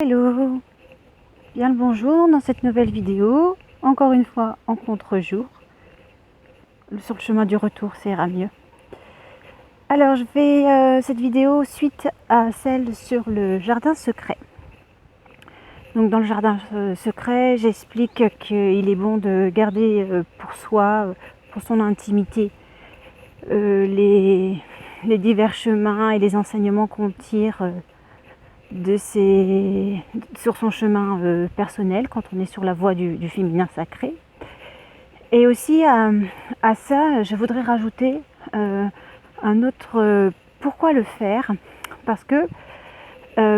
Hello, bien le bonjour dans cette nouvelle vidéo, encore une fois en contre-jour. Sur le chemin du retour, ça ira mieux. Alors je fais cette vidéo suite à celle sur le jardin secret. Donc dans le jardin secret, j'explique qu'il est bon de garder pour soi, pour son intimité, les divers chemins et les enseignements qu'on tire sur son chemin personnel quand on est sur la voie du féminin sacré. Et aussi à ça, je voudrais rajouter un autre pourquoi le faire, parce que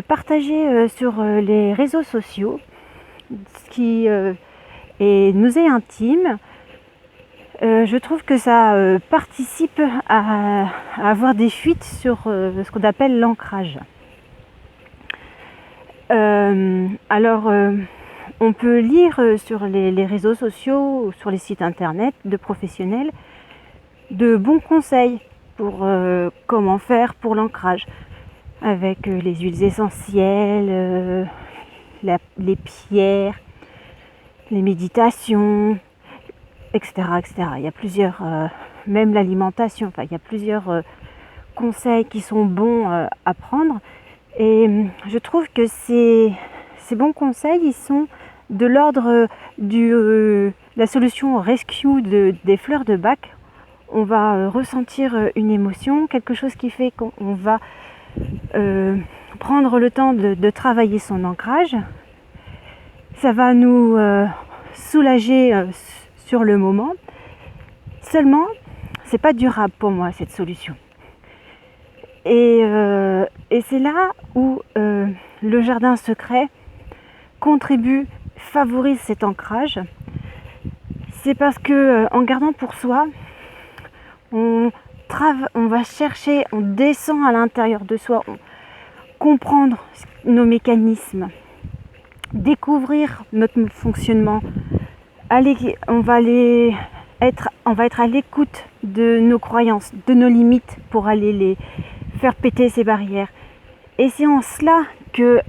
partager sur les réseaux sociaux ce qui nous est intime, je trouve que ça participe à avoir des fuites sur ce qu'on appelle l'ancrage. On peut lire sur les réseaux sociaux ou sur les sites internet de professionnels de bons conseils pour comment faire pour l'ancrage avec les huiles essentielles, les pierres, les méditations, etc. Il y a plusieurs, même l'alimentation, enfin il y a plusieurs conseils qui sont bons à prendre. Et je trouve que ces bons conseils, ils sont de l'ordre de la solution rescue des fleurs de Bach. On va ressentir une émotion, quelque chose qui fait qu'on va prendre le temps de travailler son ancrage. Ça va nous soulager sur le moment. Seulement, c'est pas durable pour moi cette solution. Et c'est là où le jardin secret contribue, favorise cet ancrage. C'est parce que en gardant pour soi, on va chercher, on descend à l'intérieur de soi, comprendre nos mécanismes, découvrir notre fonctionnement. On va être à l'écoute de nos croyances, de nos limites pour aller les faire péter ces barrières. Et c'est en cela que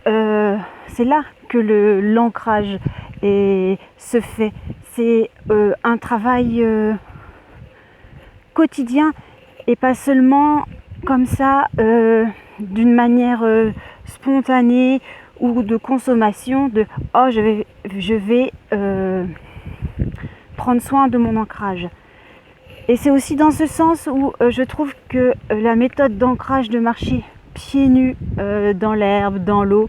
c'est là que l'ancrage se fait. C'est un travail quotidien et pas seulement comme ça d'une manière spontanée ou de consommation de oh je vais prendre soin de mon ancrage. Et c'est aussi dans ce sens où je trouve que la méthode d'ancrage de marcher pieds nus dans l'herbe, dans l'eau,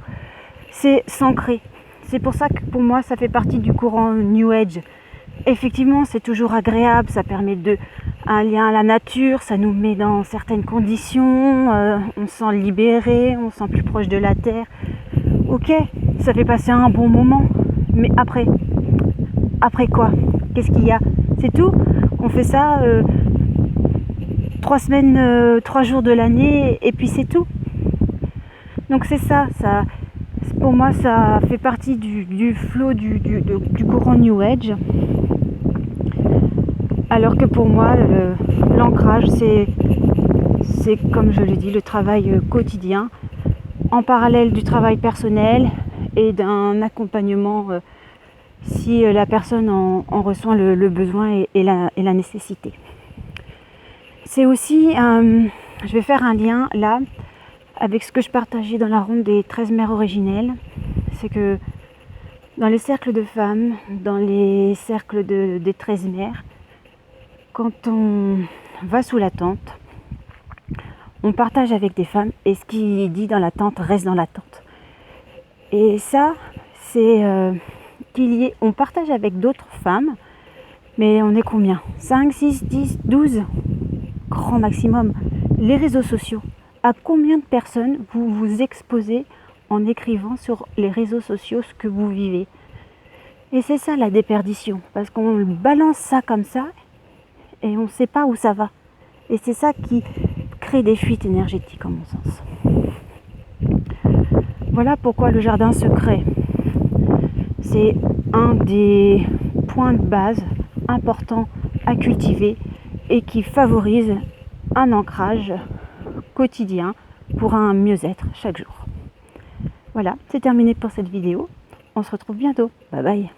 c'est s'ancrer. C'est pour ça que pour moi ça fait partie du courant New Age. Effectivement, c'est toujours agréable, ça permet un lien à la nature, ça nous met dans certaines conditions, on se sent libéré, on se sent plus proche de la terre. Ok, ça fait passer un bon moment, mais après quoi? Qu'est-ce qu'il y a? C'est tout? On fait ça 3 semaines, 3 jours de l'année et puis c'est tout. Donc c'est ça, pour moi ça fait partie du flow du courant New Age. Alors que pour moi l'ancrage c'est comme je l'ai dit, le travail quotidien en parallèle du travail personnel et d'un accompagnement si la personne en ressent le besoin et la nécessité. C'est aussi, je vais faire un lien là avec ce que je partageais dans la ronde des 13 mères originelles. C'est que dans les cercles de femmes, dans les cercles des 13 mères, quand on va sous la tente, on partage avec des femmes et ce qui est dit dans la tente reste dans la tente. Et ça, c'est on partage avec d'autres femmes, mais on est combien? 5, 6, 10, 12 grand maximum. Les réseaux sociaux. À combien de personnes vous vous exposez en écrivant sur les réseaux sociaux ce que vous vivez? Et c'est ça la déperdition, parce qu'on balance ça comme ça et on ne sait pas où ça va. Et c'est ça qui crée des fuites énergétiques, en mon sens. Voilà pourquoi le jardin secret, c'est un des points de base importants à cultiver et qui favorise un ancrage quotidien pour un mieux-être chaque jour. Voilà, c'est terminé pour cette vidéo. On se retrouve bientôt. Bye bye.